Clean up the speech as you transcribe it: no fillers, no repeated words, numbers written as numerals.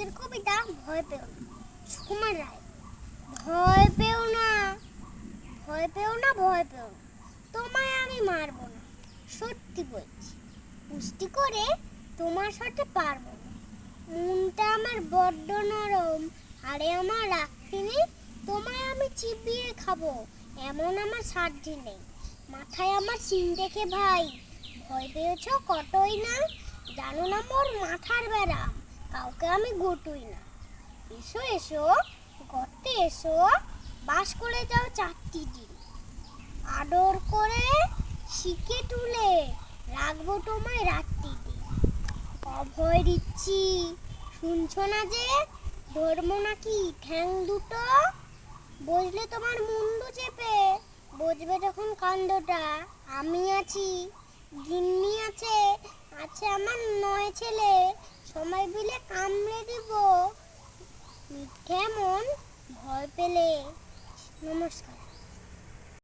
আজকের কবিতা ভয় পেও না, সুকুমার রায়। ভয় পেও না, ভয় পেও না, ভয় পেও না, তোমায় আমি মারবো না, সত্যি বলছি। পুষ্টি করে তোমার সাথে পারবো না। মনটা আমার বড্ড নরম, আরে আমার রাখিনি, তোমায় আমি চিবিয়ে খাবো, এমন আমার সাধ্য নেই। মাথায় আমার সিং দেখে ভাই, ভয় পেয়েছ কতই না, জানো না মোর মাথার ব্যারাম, কাউকে আমি গুটুই না। এসো এসো, গর্তে এসো, বাস করে যাও 4টি দিন, আদর করে শিকে তুলে রাখবো তোমায় রাত্রি দিন। অভয় দিচ্ছি, শুনছো না যে, ধর্ম নাকি ঠ্যাং দুটো, বসলে তোমার মুন্ডু চেপে, বুঝবে যখন কাণ্ডটা। আমি আছি, গিন্নি আছে, আছে আমার 9 ছেলে, সময় পেলে কামড়ে দিব, মিথ্যে মন ভয় পেলে। নমস্কার।